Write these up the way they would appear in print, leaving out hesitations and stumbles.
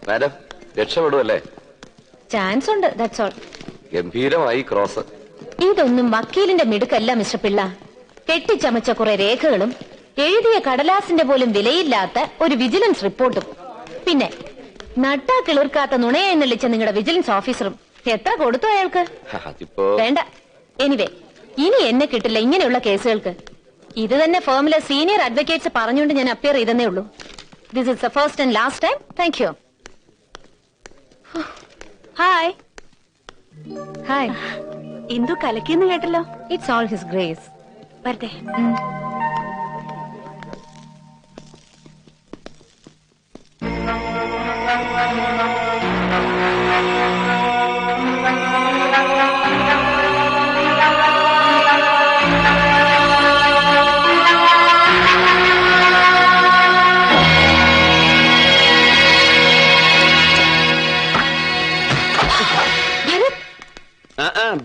Madam രക്ഷപ്പെടുമല്ലേ? Chance ഉണ്ട്, that's all. ഗംഭീരമായി cross. ഇതൊന്നും വക്കീലിന്റെ മിടുക്കല്ല മിസ്റ്റർ പിള്ള. കെട്ടിച്ചമച്ച കുറെ രേഖകളും എഴുതിയ കടലാസിന്റെ പോലും വിലയില്ലാത്ത ഒരു വിജിലൻസ് റിപ്പോർട്ടും പിന്നെ നട്ടാ കിളിർക്കാത്ത നുണയെ എന്നുള്ളിച്ച നിങ്ങളുടെ വിജിലൻസ് ഓഫീസറും എത്ര കൊടുത്തു അയാൾക്ക്? വേണ്ട. എനിവേ, ഇനി എന്നെ കിട്ടില്ല ഇങ്ങനെയുള്ള കേസുകൾക്ക്. ഇത് തന്നെ ഫേമിലെ സീനിയർ അഡ്വക്കേറ്റ്സ് പറഞ്ഞുകൊണ്ട് ഞാൻ അപ്പിയർ ചെയ്തേ ഉള്ളൂ. This is the first and last time. Thank you. Hi. Hi. Indu കലക്കിന്ന് കേട്ടല്ലോ. It's all his grace. വരട്ടെ.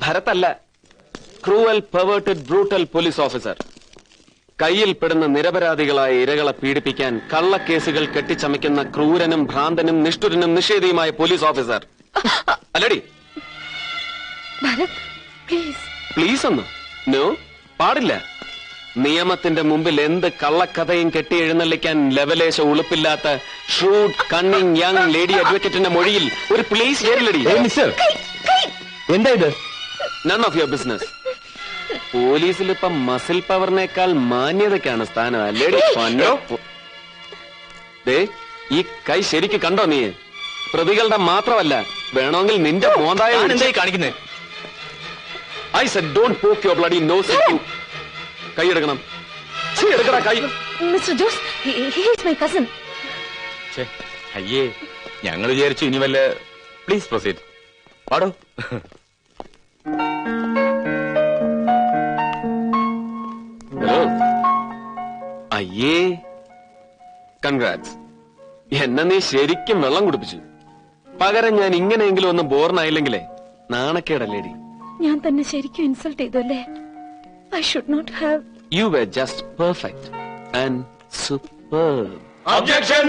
ഭരതല്ല, cruel perverted brutal police officer. കയ്യിൽപ്പെടുന്ന നിരപരാധികളായ ഇരകളെ പീഡിപ്പിക്കാൻ കള്ളക്കേസുകൾ കെട്ടിച്ചമയ്ക്കുന്ന ക്രൂരനും ഭ്രാന്തനും നിഷ്ഠുരനും നിഷേധിയുമായ പോലീസ് ഓഫീസർ. അല്ലടി? പ്ലീസ് ഒന്നും നോ, പാടില്ല. നിയമത്തിന്റെ മുമ്പിൽ എന്ത് കള്ളക്കഥയും കെട്ടി എഴുന്നള്ളിക്കാൻ ലെവലേശ ഉളുപ്പില്ലാത്ത ഷ്രൂഡ് കണ്ണിങ് യങ് ലേഡി അഡ്വക്കേറ്റിന്റെ മൊഴിയിൽ ഒരു പ്ലീസ് വരില്ലടി. എന്താ ഇത്? None of your business. പോലീസിൽ ഇപ്പം മസിൽ പവറിനേക്കാൾ മാന്യതയ്ക്കാണ് സ്ഥാനം, അല്ലേടി? ഈ കൈ ശരിക്ക് കണ്ടോ നീ? പ്രതികളുടെ മാത്രമല്ല, വേണമെങ്കിൽ നിന്റെ മോന്തായ കാണിക്കുന്നേ. ഐ സെഡ് ഡോണ്ട് പോക്ക് യുവർ ബ്ലഡി നോസ്. കൈയെടുക്കണം. എടുക്കടാ കൈ. Mister Jose, he is my cousin. അയ്യേ, ഞങ്ങൾ വിചാരിച്ചു ഇനി വല്ല. Please proceed. പാടോ. അയ്യേ, കൺഗ്രാറ്റ്സ്. എന്നെ നീ ശരിക്കും വെള്ളം കുടിപ്പിച്ചു. പകരം ഞാൻ ഇങ്ങനെയെങ്കിലും ഒന്ന് ബോർണായില്ലെങ്കിലേ നാണക്കേടല്ലേടി? ഞാൻ തന്നെ ശരിക്കും ഇൻസൾട്ട് ചെയ്തു അല്ലേ? I should not have. You were just perfect and superb. Objection.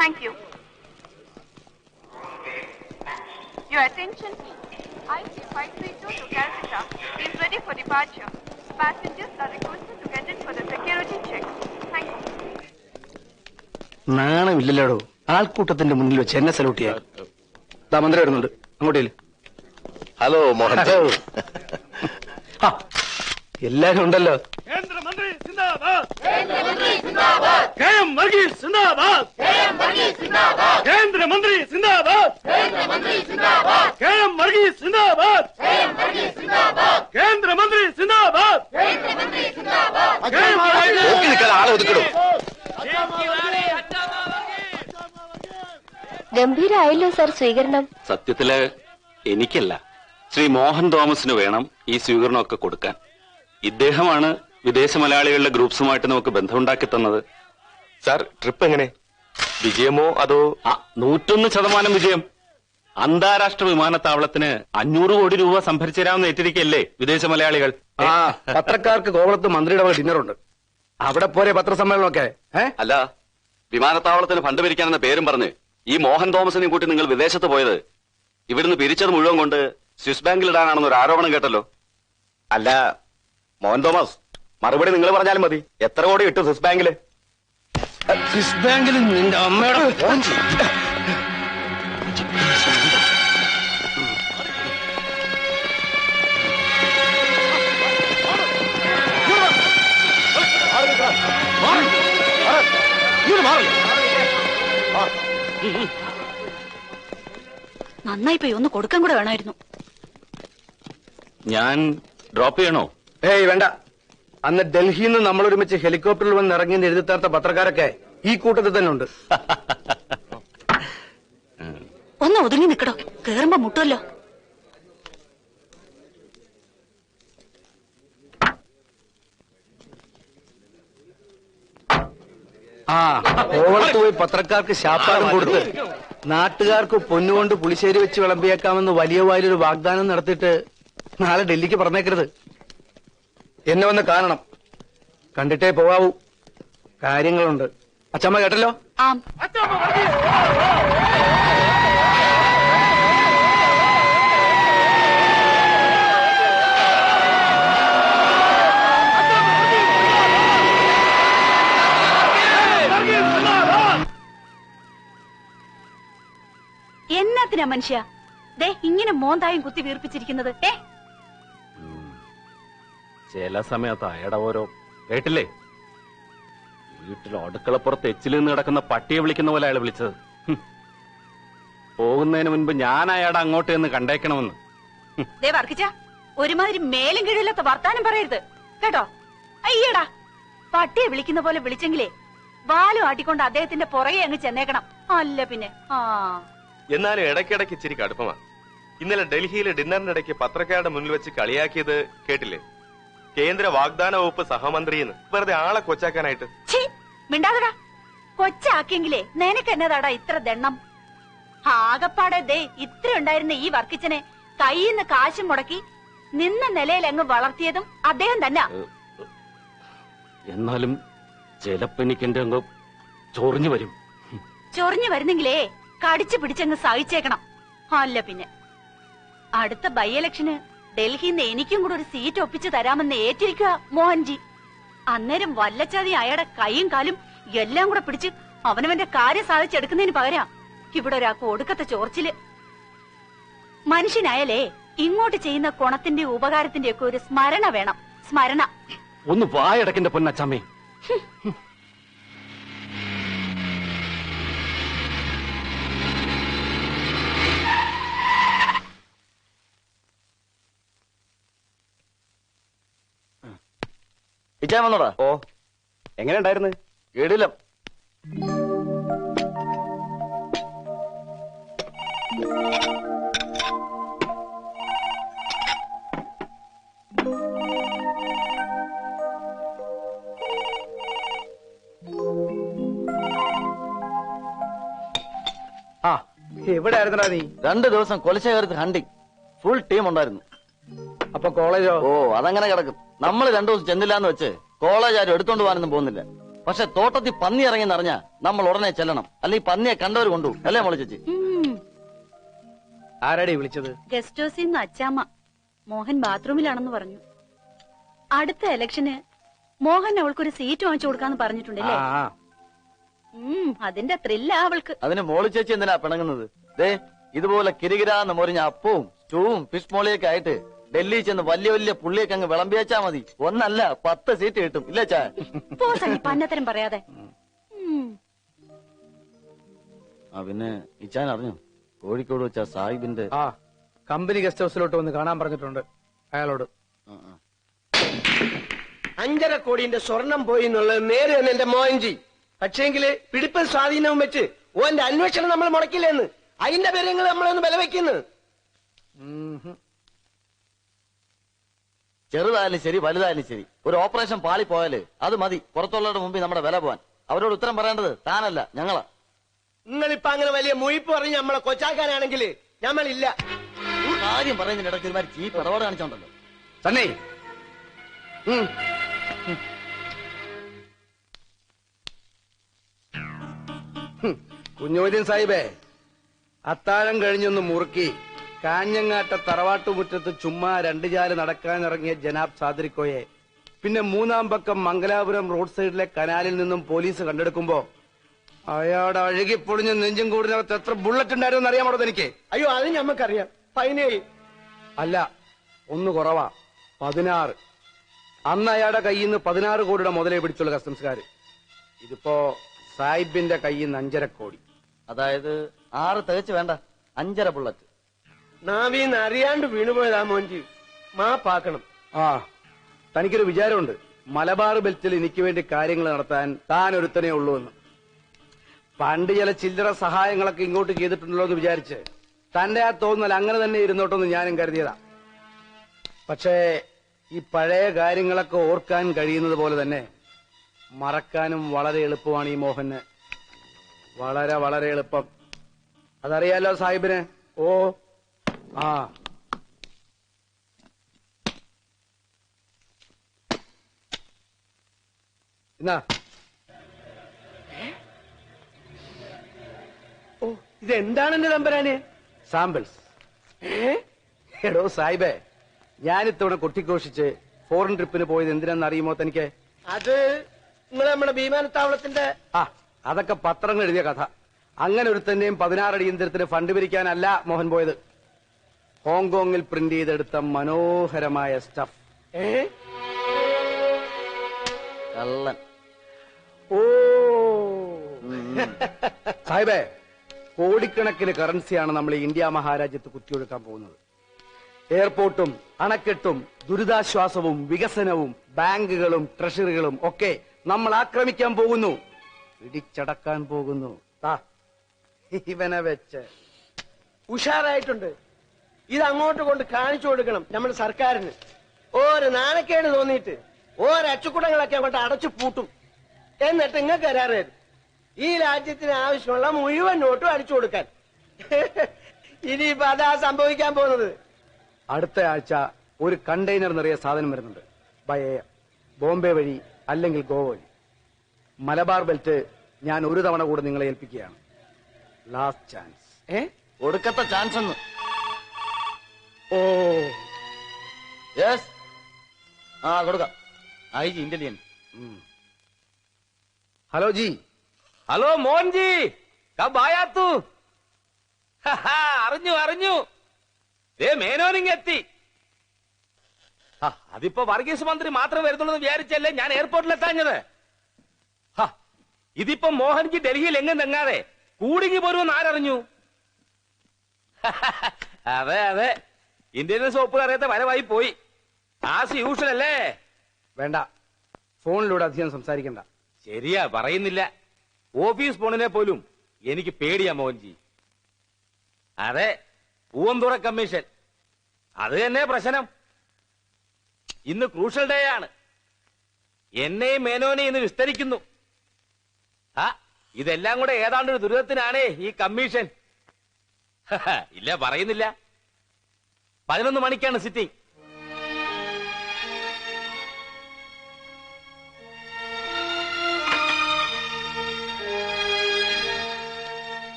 Thank you. Your attention please. IC532 to Calcutta is ready for departure. Passengers are requested to get in for the security check. Thank you. നാണമില്ലല്ലോടോ ആൾക്കൂട്ടത്തിന്റെ മുന്നിൽ വെച്ച് എന്നെ salute ചെയ്യാൻ. മന്ത്രി വരുന്നുണ്ട്, അങ്ങോട്ടേല്. Hello Mohan. എല്ലാരും ഉണ്ടല്ലോ. കേന്ദ്രമന്ത്രി സിന്ദാബാദ്. കേന്ദ്രമന്ത്രി സിന്ദാബാദ്. കെഎം വർഗീസ് സിന്ദാബാദ്. കെഎം വർഗീസ് സിന്ദാബാദ്. കേന്ദ്രമന്ത്രി സിന്ദാബാദ്. കേന്ദ്രമന്ത്രി സിന്ദാബാദ്. കെഎം വർഗീസ് സിന്ദാബാദ്. കെഎം വർഗീസ് സിന്ദാബാദ്. കേന്ദ്രമന്ത്രി സിന്ദാബാദ്. കേന്ദ്രമന്ത്രി സിന്ദാബാദ്. നോക്കി നിൽക്കാൻ ആളെ ഒതുക്കിടും. ഗംഭീരായല്ലോ സർ സ്വീകരണം. സത്യത്തില് എനിക്കല്ല, ശ്രീ മോഹൻ തോമസിന് വേണം ഈ സ്വീകരണമൊക്കെ കൊടുക്കാൻ. ഇദ്ദേഹമാണ് വിദേശ മലയാളികളുടെ ഗ്രൂപ്പ്സുമായിട്ട് നമുക്ക് ബന്ധമുണ്ടാക്കി തന്നത്. സാർ, ട്രിപ്പ് എങ്ങനെ? വിജയമോ അതോ? 101% വിജയം. അന്താരാഷ്ട്ര വിമാനത്താവളത്തിന് 500 കോടി രൂപ സംഭരിച്ചു തരാമെന്ന് ഏറ്റിരിക്കല്ലേ വിദേശ മലയാളികൾ. പത്രക്കാർക്ക് കോവളത്ത് മന്ത്രിയുടെ വക ഡിന്നറുണ്ട്. അവിടെ പോരെ പത്രസമ്മേളനമൊക്കെ? അല്ല, വിമാനത്താവളത്തിന് ഫണ്ട് പിരിക്കാനെന്ന പേരും പറഞ്ഞ് ഈ മോഹൻ തോമസിനെയും കൂട്ടി നിങ്ങൾ വിദേശത്ത് പോയത് ഇവിടുന്ന് പിരിച്ചത് മുഴുവൻ കൊണ്ട് സ്വിസ് ബാങ്കിൽ ഇടാനാണെന്ന് ഒരു ആരോപണം കേട്ടല്ലോ. അല്ല മോഹൻ തോമസ്, മറുപടി നിങ്ങൾ പറഞ്ഞാലും മതി. എത്ര കോടി കിട്ടും സ്വിസ് ബാങ്കില്? സ്വിസ് ബാങ്കിൽ നിന്റെ അമ്മയുടെ നന്നായി പോയി, ഒന്ന് കൊടുക്കാൻ കൂടെ വേണമായിരുന്നു. ഞാൻ ഡ്രോപ്പ് ചെയ്യണോ? വേണ്ട. അന്ന് ഡൽഹിയിൽ നിന്ന് നമ്മൾ ഒരുമിച്ച് ഹെലികോപ്റ്ററിൽ വന്ന് ഇറങ്ങി എഴുതി തേർത്ത പത്രക്കാരൊക്കെ ഈ കൂട്ടത്തിൽ തന്നെ ഉണ്ട്. ഒന്ന് ഒതുങ്ങി നിൽക്കടോ, കേറുമ്പോ മുട്ടുമല്ലോ. കോവളത്ത് പോയി പത്രക്കാർക്ക് ശാപ്പാടും കൊടുത്ത് നാട്ടുകാർക്ക് പൊന്നുകൊണ്ട് പുളിശ്ശേരി വെച്ച് വിളമ്പിയേക്കാമെന്ന് വലിയ വായിലൊരു വാഗ്ദാനം നടത്തിയിട്ട് നാളെ ഡൽഹിക്ക് പറഞ്ഞേക്കരുത്. എന്നെ വന്ന് കാണണം. കണ്ടിട്ടേ പോവാവൂ. കാര്യങ്ങളുണ്ട്. അച്ചമ്മ കേട്ടല്ലോ? ആം. എന്നാത്തിനാ മനുഷ്യ ദേ ഇങ്ങനെ മോന്തായും കുത്തി വീർപ്പിച്ചിരിക്കുന്നത്? ചില സമയത്ത് അയാടെ ഓരോ കേട്ടില്ലേ? വീട്ടിൽ അടുക്കളപ്പുറത്ത് എച്ചിൽ നിന്ന് കിടക്കുന്ന പട്ടിയെ വിളിക്കുന്ന പോലെ അയാൾ വിളിച്ചത്. പോകുന്നതിന് മുൻപ് ഞാൻ അയാടെ അങ്ങോട്ട് എന്ന് കണ്ടേക്കണമെന്ന്. ദേ വർക്കിച്ച ഒരുമാതിരി മേലും കീഴില്ലാത്ത വർത്താനം പറയരുത് കേട്ടോ. അയ്യടാ, പട്ടിയെ വിളിക്കുന്ന പോലെ വിളിച്ചെങ്കിലേ വാലും ആട്ടിക്കൊണ്ട് അദ്ദേഹത്തിന്റെ പുറകെ അങ്ങ് ചെന്നേക്കണം. അല്ല പിന്നെ. എന്നാലും ഇടയ്ക്കിടയ്ക്ക് ഇച്ചിരി കടുപ്പമാണ്. ഇന്നലെ ഡൽഹിയിലെ ഡിന്നറിനിടയ്ക്ക് പത്രക്കാരുടെ മുന്നിൽ വെച്ച് കളിയാക്കിയത് കേട്ടില്ലേ? കേന്ദ്ര വാഗ്ദാന വകുപ്പ് സഹമന്ത്രിന്ന് വെറുതെ ആളെ കൊച്ചാക്കാനായിട്ട്. മിണ്ടാതടാ. കൊച്ചാക്കിയെങ്കിലേ നിനക്ക് എന്നതാടാ ഇത്ര ദണ്ണം? ആകപ്പാടെ ദേ ഇത്ര ഉണ്ടായിരുന്ന ഈ വർക്കിച്ചനെ കയ്യിന്ന് കാശും മുടക്കി നിന്ന നിലയിൽ അങ്ങ് വളർത്തിയതും അദ്ദേഹം തന്നെ. എന്നാലും ചിലപ്പോ എനിക്ക് എന്റെ അങ്ങ് ചൊറിഞ്ഞു വരും. ചൊറിഞ്ഞു വരുന്നെങ്കിലേ കടിച്ചു പിടിച്ചങ്ങ് സഹിച്ചേക്കണം. അല്ല പിന്നെ. അടുത്ത ബൈ ഇലക്ഷന് ഡൽഹിന്ന് എനിക്കും കൂടെ ഒരു സീറ്റ് ഒപ്പിച്ചു തരാമെന്ന് ഏറ്റിരിക്കുക മോഹൻജി. അന്നേരം വല്ലച്ചാതി അയാളുടെ കൈയും കാലും എല്ലാം കൂടെ പിടിച്ച് അവനവന്റെ കാര്യം സാധിച്ചെടുക്കുന്നതിന് പകരം ഇവിടെ ഒരാൾക്ക് ഒടുക്കത്തെ ചോർച്ചില്. മനുഷ്യനായാലേ ഇങ്ങോട്ട് ചെയ്യുന്ന ഗുണത്തിന്റെ ഉപകാരത്തിന്റെ ഒക്കെ ഒരു സ്മരണ വേണം. സ്മരണ. ഒന്ന് വായടക്കിന്റെ പൊന്നച്ചാമ്മേ. ഇച്ചാൻ വന്നോടാ. ഓ, എങ്ങനെ ഉണ്ടായിരുന്നു? ഇടിലം. ആ, എവിടെ ആയിരുന്നടാ നീ? 2 ദിവസം കൊലശേഖരത്ത് ഹണ്ടിങ്. ഫുൾ ടീം ഉണ്ടായിരുന്നു. അപ്പൊ കോളേജോ? ഓ, അതങ്ങനെ കിടക്കും. നമ്മൾ 2 ദിവസം ചെന്നില്ലാന്ന് വെച്ച് കോളേജ് ആരും എടുത്തോണ്ട് പോകാനൊന്നും പോകുന്നില്ല. പക്ഷെ തോട്ടത്തിൽ പന്നി ഇറങ്ങിയെന്നറിഞ്ഞാ നമ്മൾ ഉടനെ ചെല്ലണം. അല്ലെങ്കിൽ പന്നിയെ കണ്ടവർ കൊണ്ടുപോകും. അല്ലേ മോളെ ചേച്ചി? ആരാടി വിളിച്ചത്? ഗസ്റ്റ് ഹൗസിൽ നിന്ന് അച്ചാമ്മ. മോഹൻ ബാത്റൂമിലാണെന്ന് പറഞ്ഞു. അടുത്ത ഇലക്ഷന് മോഹൻ അവൾക്കൊരു സീറ്റ് വാങ്ങിച്ചു കൊടുക്കാന്ന് പറഞ്ഞിട്ടുണ്ടല്ലേ? അതിന്റെ ത്രില്ല അവൾക്ക്. അതിന് മോളി ചേച്ചി എന്തിനാ പിണങ്ങുന്നത്? ദേ ഇതുപോലെ കിരികിരാന്ന് മൊരിഞ്ഞ അപ്പവും സ്റ്റൂവും ഫിഷ് മോളിയൊക്കെ ആയിട്ട് ഡൽഹി ചെന്ന് വലിയ വലിയ പുള്ളിയൊക്കെ അങ്ങ് വിളമ്പിയച്ചാ മതി. 1 അല്ല 10 സീറ്റ് കിട്ടും. ഇല്ലേ ചാ? പന്നത്തരം പറയാതെ. പിന്നെ ഇച്ചാൻ അറിഞ്ഞു കോഴിക്കോട് വെച്ച സാഹിബിന്റെ കമ്പനി ഗസ്റ്റ് ഹൗസിലോട്ട് വന്ന് കാണാൻ പറഞ്ഞിട്ടുണ്ട് അയാളോട്. 5.5 കോടിന്റെ സ്വർണം പോയി എന്നുള്ളത് നേരെ തന്നെ എന്റെ മോഹൻജി. പക്ഷേങ്കില് പിടിപ്പൽ സ്വാധീനവും വെച്ച് ഓന്റെ അന്വേഷണം നമ്മൾ മുടക്കില്ലെന്ന് അതിന്റെ പേര് നമ്മളൊന്ന് ബലവെക്കുന്നു. ചെറുതായാലും ശരി വലുതായാലും ശരി ഒരു ഓപ്പറേഷൻ പാളി പോയാല് അത് മതി പുറത്തുള്ളവരുടെ മുമ്പിൽ നമ്മുടെ വില പോവാൻ. അവരോട് ഉത്തരം പറയേണ്ടത് താനല്ല, ഞങ്ങളാ. നിങ്ങളിപ്പോ അങ്ങനെ വലിയ മുയിപ്പ് പറഞ്ഞ് നമ്മളെ കൊച്ചാക്കാനാണെങ്കിൽ ഞമ്മളില്ല. കാര്യം പറയുന്നതിന് ഇടയ്ക്ക് ഒരുമാതിരി ചീപ്പ് ഇടപാട് കാണിച്ചോണ്ടല്ലോ. തന്നെ കുഞ്ഞോദ്യൻ സാഹിബേ, അത്താഴം കഴിഞ്ഞൊന്ന് മുറുക്കി കാഞ്ഞങ്ങാട്ട തറവാട്ടുമുറ്റത്ത് ചുമ്മാ 2 ചാല് നടക്കാനിറങ്ങിയ ജനാബ് സാദരിക്കോയെ പിന്നെ 3-ാം പക്കം മംഗലാപുരം റോഡ് സൈഡിലെ കനാലിൽ നിന്നും പോലീസ് കണ്ടെടുക്കുമ്പോ അയാളുടെ അഴുകിപ്പൊളിഞ്ഞ നെഞ്ചും കൂടിനകത്ത് എത്ര ബുള്ളറ്റ് ഉണ്ടായിരുന്നു അറിയാമോ എനിക്ക്? അയ്യോ, അത് ഞമ്മക്കറിയാം. 17 അല്ല, 1 കുറവാ, 16. അന്ന് അയാളുടെ കയ്യിൽ നിന്ന് 16 കോടിയുടെ മുതലേ പിടിച്ചുള്ള കസ്റ്റംസുകാര്. ഇതിപ്പോ സാഹിബിന്റെ കയ്യിൽ നിന്ന് 5.5 കോടി. അതായത് 6 തികച്ചു വേണ്ട, 5.5 ബുള്ളറ്റ്. നാവീന്ന് അറിയാണ്ട് വീണുപോയതാ മോൻജി. മാപ്പാക്കണം. തനിക്കൊരു വിചാരമുണ്ട് മലബാർ ബെൽറ്റിൽ എനിക്ക് വേണ്ടി കാര്യങ്ങൾ നടത്താൻ താൻ ഒരുത്തനേ ഉള്ളൂ എന്ന്. പണ്ട് ചില ചില്ലറ സഹായങ്ങളൊക്കെ ഇങ്ങോട്ട് ചെയ്തിട്ടുണ്ടല്ലോ എന്ന് വിചാരിച്ച് തന്റെ ആ തോന്നൽ അങ്ങനെ തന്നെ ഇരുന്നോട്ടെന്ന് ഞാനും കരുതിയതാ. പക്ഷേ ഈ പഴയ കാര്യങ്ങളൊക്കെ ഓർക്കാൻ കഴിയുന്നത് പോലെ തന്നെ മറക്കാനും വളരെ എളുപ്പമാണ് ഈ മോഹന്. വളരെ വളരെ എളുപ്പം. അതറിയാലോ സാഹിബിന്. ഓ ആ എന്നാ ഓ ഇതെന്താണ് എന്റെ തമ്പരാന്? സാമ്പിൾസ്. എടോ സാഹിബേ, ഞാനിത്തവണ കൊട്ടിഘോഷിച്ച് ഫോറിൻ ട്രിപ്പിന് പോയത് എന്തിനാന്ന് അറിയുമോ തനിക്ക്? അത് നിങ്ങൾ നമ്മുടെ വിമാനത്താവളത്തിന്റെ ആ അതൊക്കെ പത്രങ്ങൾ എഴുതിയ കഥ. അങ്ങനെ ഒരു തന്നെയും 16 അടിയന്തരത്തിന് ഫണ്ട് പിരിക്കാനല്ല മോഹൻ പോയത്. ഹോങ്കോങ്ങിൽ പ്രിന്റ് ചെയ്തെടുത്ത മനോഹരമായ സ്റ്റഫ്. കള്ളൻ. ഓ സാഹിബേ, കോടിക്കണക്കിന് കറൻസിയാണ് നമ്മൾ ഈ ഇന്ത്യ മഹാരാജ്യത്ത് കുത്തിയൊഴുക്കാൻ പോകുന്നത്. എയർപോർട്ടും അണക്കെട്ടും ദുരിതാശ്വാസവും വികസനവും ബാങ്കുകളും ട്രഷറികളും ഒക്കെ നമ്മൾ ആക്രമിക്കാൻ പോകുന്നു, പിടിച്ചടക്കാൻ പോകുന്നു. ഇവനെ വെച്ച് ഉഷാറായിട്ടുണ്ട്. ഇത് അങ്ങോട്ട് കൊണ്ട് കാണിച്ചു കൊടുക്കണം നമ്മുടെ സർക്കാരിന്. ഓരോ നാണക്കേട് തോന്നിയിട്ട് ഓരോ അച്ചുക്കുടങ്ങളൊക്കെ അങ്ങോട്ട് അടച്ചു പൂട്ടും. എന്നിട്ട് ഇങ്ങ് കരാറ് ഈ രാജ്യത്തിന് ആവശ്യമുള്ള മുഴുവൻ നോട്ടും അടിച്ചു കൊടുക്കാൻ. ഇനിയിപ്പോ അതാ സംഭവിക്കാൻ പോകുന്നത്. അടുത്ത ആഴ്ച ഒരു കണ്ടെയ്നർ നിറയെ സാധനം വരുന്നുണ്ട്. ബൈ എയർ, ബോംബെ വഴി അല്ലെങ്കിൽ ഗോവ വഴി. മലബാർ ബെൽറ്റ് ഞാൻ ഒരു തവണ കൂടെ നിങ്ങളെ ഏൽപ്പിക്കുകയാണ്. Last chance. ഒടുക്കത്തെ ചാൻസ് ഒന്ന്. ഓ യെസ്, ആ കൊടുക്കാം. I G intelligence. ഹലോ ജി. ഹലോ മോൻജി, കബ് ആയാ തൂ? അറിഞ്ഞു മേനോനിങ്ങെത്തി. അതിപ്പോ വർഗീസ് മന്ത്രി മാത്രം വരുന്നുള്ളൂ എന്ന് വിചാരിച്ചല്ലേ ഞാൻ എയർപോർട്ടിലെത്താഞ്ഞത്. ഇതിപ്പോ മോഹൻജി ഡൽഹിയിൽ എങ്ങും തെങ്ങാതെ കൂടിങ്ങി പോരുമെന്ന് ആരറിഞ്ഞു? അതെ, ഇന്ത്യൻ സോപ്പ് അറിയാത്ത വരവായി പോയി. ആസ് യൂഷ്വൽ അല്ലേ? വേണ്ട, ഫോണിലൂടെ അധികം സംസാരിക്കണ്ട. ശരിയാ, പറയുന്നില്ല. ഓഫീസ് ഫോണിനെ പോലും എനിക്ക് പേടിയാ മോഹൻജി. അതെ, പൂവന്തുറ കമ്മീഷൻ, അത് തന്നെ പ്രശ്നം. ഇന്ന് ക്രൂഷ്യൽ ഡേ ആണ്. എന്നെയും മേനോനെയും ഇന്ന് വിസ്തരിക്കുന്നു. ഇതെല്ലാം കൂടെ ഏതാണ്ടൊരു ദുരിതത്തിനാണേ ഈ കമ്മീഷൻ. ഇല്ല, പറയുന്നില്ല. 11 മണിക്കാണ് സിറ്റിംഗ്.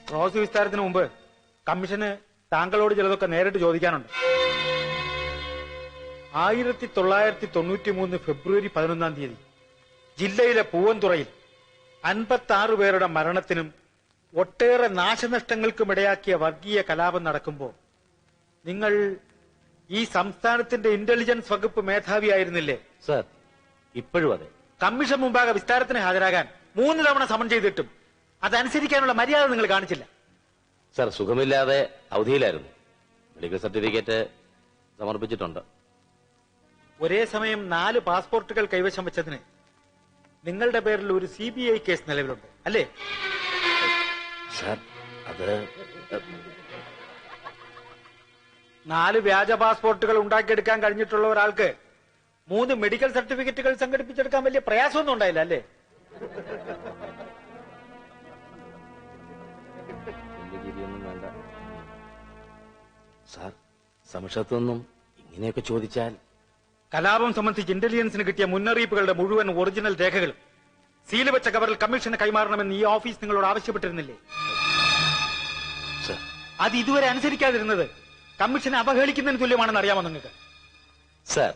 ക്രോസ് വിസ്താരത്തിന് മുമ്പ് കമ്മീഷന് താങ്കളോട് ചിലതൊക്കെ നേരിട്ട് ചോദിക്കാനുണ്ട്. 1993 ഫെബ്രുവരി 11 ജില്ലയിലെ പൂവന്തുറയിൽ 56 പേരുടെ മരണത്തിനും ഒട്ടേറെ നാശനഷ്ടങ്ങൾക്കും ഇടയാക്കിയ വർഗീയ കലാപം നടക്കുമ്പോൾ നിങ്ങൾ ഈ സംസ്ഥാനത്തിന്റെ ഇന്റലിജൻസ് വകുപ്പ് മേധാവിയായിരുന്നില്ലേ? സർ, ഇപ്പോഴും അതെ. കമ്മീഷൻ മുമ്പാകെ വിസ്താരത്തിന് ഹാജരാകാൻ 3 തവണ സമൻ ചെയ്തിട്ടും അതനുസരിക്കാനുള്ള മര്യാദ നിങ്ങൾ കാണിച്ചില്ല. സർ, സുഖമില്ലാതെ അവധിയിലായിരുന്നു. മെഡിക്കൽ സർട്ടിഫിക്കറ്റ് സമർപ്പിച്ചിട്ടുണ്ട്. ഒരേ സമയം 4 പാസ്പോർട്ടുകൾ കൈവശം വെച്ചതിന് നിങ്ങളുടെ പേരിൽ ഒരു CBI കേസ് നിലവിലുണ്ട് അല്ലേ? സർ, അത് 4 വ്യാജ പാസ്പോർട്ടുകൾ ഉണ്ടാക്കിയെടുക്കാൻ കഴിഞ്ഞിട്ടുള്ള ഒരാൾക്ക് 3 മെഡിക്കൽ സർട്ടിഫിക്കറ്റുകൾ സംഘടിപ്പിച്ചെടുക്കാൻ വലിയ പ്രയാസമൊന്നും ഉണ്ടായില്ല അല്ലേ? വേണ്ട സാർ, സമക്ഷത്തൊന്നും ഇങ്ങനെയൊക്കെ ചോദിച്ചാൽ. കലാപം സംബന്ധിച്ച് ഇന്റലിജൻസിന് കിട്ടിയ മുന്നറിയിപ്പുകളുടെ മുഴുവൻ ഒറിജിനൽ രേഖകളും സീല് വെച്ച കവറിൽ കമ്മീഷന് കൈമാറണമെന്ന് ഈ ഓഫീസ് നിങ്ങളോട് ആവശ്യപ്പെട്ടിരുന്നില്ലേ? അത് ഇതുവരെ അനുസരിക്കാതിരുന്നത് കമ്മീഷനെ അവഹേളിക്കുന്നതിന് തുല്യമാണെന്ന് അറിയാമോ നിങ്ങൾക്ക്? സർ,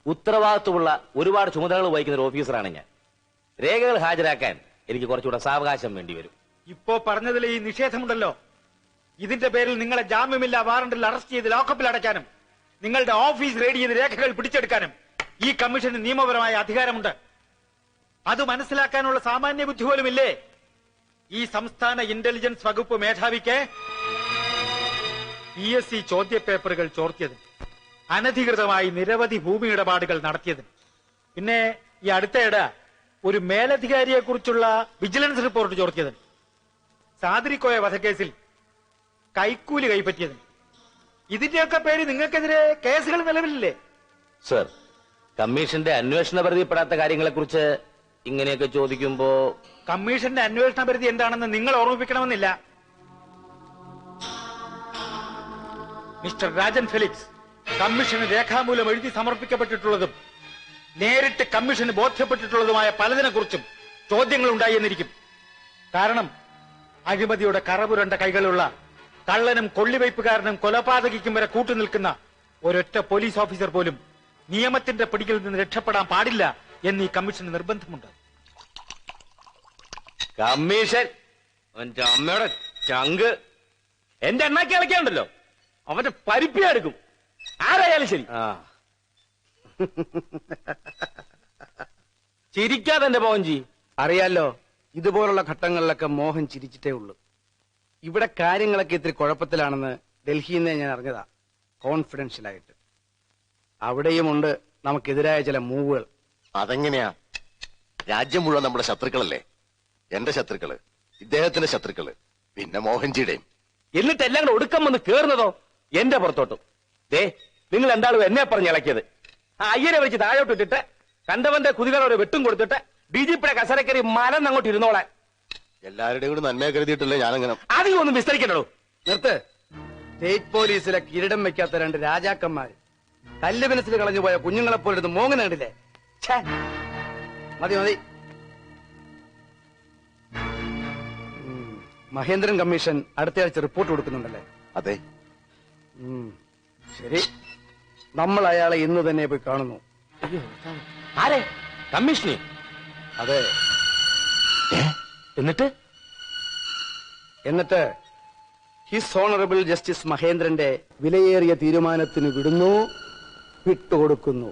ഉത്തരവാദിത്വമുള്ള ഒരുപാട് ചുമതലകൾ വഹിക്കുന്ന ഒരു ഓഫീസറാണ് ഞാൻ. രേഖകൾ ഹാജരാക്കാൻ എനിക്ക് കുറച്ചുകൂടെ സാവകാശം വേണ്ടി വരും. ഇപ്പോ പറഞ്ഞതിൽ ഈ നിഷേധമുണ്ടല്ലോ, ഇതിന്റെ പേരിൽ നിങ്ങളെ ജാമ്യമില്ല വാറണ്ടിൽ അറസ്റ്റ് ചെയ്ത് ലോക്കപ്പിൽ അടയ്ക്കാനും നിങ്ങളുടെ ഓഫീസ് റെയ്ഡ് ചെയ്ത് രേഖകൾ പിടിച്ചെടുക്കാനും ഈ കമ്മീഷന് നിയമപരമായ അധികാരമുണ്ട്. അത് മനസ്സിലാക്കാനുള്ള സാമാന്യ ബുദ്ധി പോലുമില്ലേ ഈ സംസ്ഥാന ഇന്റലിജൻസ് വകുപ്പ് മേധാവിക്ക്? PSC ചോദ്യപേപ്പറുകൾ ചോർത്തിയതിന്, അനധികൃതമായി നിരവധി ഭൂമി ഇടപാടുകൾ നടത്തിയതിന്, പിന്നെ ഈ അടുത്തയിടെ ഒരു മേലധികാരിയെ കുറിച്ചുള്ള വിജിലൻസ് റിപ്പോർട്ട് ചോർത്തിയതിന്, സാദിരിക്കോയ വധക്കേസിൽ കൈക്കൂലി കൈപ്പറ്റിയതിന്, ഇതിന്റെയൊക്കെ പേര് നിങ്ങൾക്കെതിരെ കേസുകൾ നിലവിലില്ലേ? സർ, കമ്മീഷന്റെ അന്വേഷണ പരിധിപ്പെടാത്ത കാര്യങ്ങളെക്കുറിച്ച് ഇങ്ങനെയൊക്കെ ചോദിക്കുമ്പോ കമ്മീഷന്റെ അന്വേഷണ പരിധി എന്താണെന്ന് നിങ്ങൾ ഓർമ്മിപ്പിക്കണമെന്നില്ല. മിസ്റ്റർ രാജൻ ഫെലിക്സ്, കമ്മീഷന് രേഖാമൂലം എഴുതി സമർപ്പിക്കപ്പെട്ടിട്ടുള്ളതും നേരിട്ട് കമ്മീഷന് ബോധ്യപ്പെട്ടിട്ടുള്ളതുമായ പലതിനെ കുറിച്ചും ചോദ്യങ്ങൾ ഉണ്ടായി എന്നിരിക്കും. കാരണം അഴിമതിയുടെ കറപുരണ്ട കൈകളുള്ള കള്ളനും കൊള്ളിവയ്പ്പുകാരനും കൊലപാതകിക്കും വരെ കൂട്ടുനിൽക്കുന്ന ഒരൊറ്റ പോലീസ് ഓഫീസർ പോലും നിയമത്തിന്റെ പിടിയിൽ നിന്ന് രക്ഷപ്പെടാൻ പാടില്ല എന്ന് ഈ കമ്മീഷന് നിർബന്ധമുണ്ട്. കമ്മീഷൻ എന്റെ അമ്മയുടെ ചങ്ക് എന്റെ എണ്ണാക്കി ഇളക്കാണ്ടല്ലോ, അവന്റെ പരിപ്പിയാ എടുക്കും ആരായാലും ശരി. ചിരിക്കാതെ എന്റെ മോഹൻജി. അറിയാലോ, ഇതുപോലുള്ള ഘട്ടങ്ങളിലൊക്കെ മോഹൻ ചിരിച്ചിട്ടേ ഉള്ളൂ. ഇവിടെ കാര്യങ്ങളൊക്കെ ഇത്തിരി കുഴപ്പത്തിലാണെന്ന് ഡൽഹിയിൽ നിന്ന് ഞാൻ അറിഞ്ഞതാ, കോൺഫിഡൻഷ്യലായിട്ട്. അവിടെയുമുണ്ട് നമുക്കെതിരായ ചില മൂവുകൾ. അതെങ്ങനെയാ? രാജ്യം മുഴുവൻ നമ്മുടെ ശത്രുക്കളല്ലേ? എന്റെ ശത്രുക്കള്, ഇദ്ദേഹത്തിന്റെ ശത്രുക്കള്, പിന്നെ മോഹൻജിയുടെയും. എന്നിട്ട് എല്ലാം കൂടെ ഒടുക്കം വന്ന് കേറുന്നതോ എന്റെ പുറത്തോട്ടും. ദേ, നിങ്ങൾ എന്താളും എന്നെ പറഞ്ഞ് ഇളക്കിയത്. ആ അയ്യരെ വിളിച്ച് താഴോട്ട് ഇട്ടിട്ട് കണ്ടവന്റെ കുതികളോട് വെട്ടും കൊടുത്തിട്ട് DGPയുടെ കസരക്കരി മലന്ന് അങ്ങോട്ട് ഇരുന്നോളെ. എല്ലാവരുടെയും കൂടി നന്മയെ കരുതിയിട്ടല്ലേ ഞാനങ്ങനെ. അധികം ഒന്നും വിസ്തരിക്കണോ. നിർത്ത്. സ്റ്റേറ്റ് പോലീസിലെ കിരീടം വെക്കാത്ത രണ്ട് രാജാക്കന്മാര് കല്ല് മനസ്സിൽ കളഞ്ഞുപോയ കുഞ്ഞുങ്ങളെപ്പോലെടുത്ത് മോങ്ങന കണ്ടില്ലേ? മതി മതി. മഹേന്ദ്രൻ കമ്മീഷൻ അടുത്തയാഴ്ച റിപ്പോർട്ട് കൊടുക്കുന്നുണ്ടല്ലേ? അതെ. ശരി, നമ്മൾ അയാളെ ഇന്ന് തന്നെ പോയി കാണുന്നു. ആരെ? കമ്മീഷനെ? അതെ. എന്നിട്ട് ഹിസ് ഓണറബിൾ ജസ്റ്റിസ് മഹേന്ദ്രന്റെ വിലയേറിയ തീരുമാനത്തിന് വിടുന്നു, വിട്ടുകൊടുക്കുന്നു.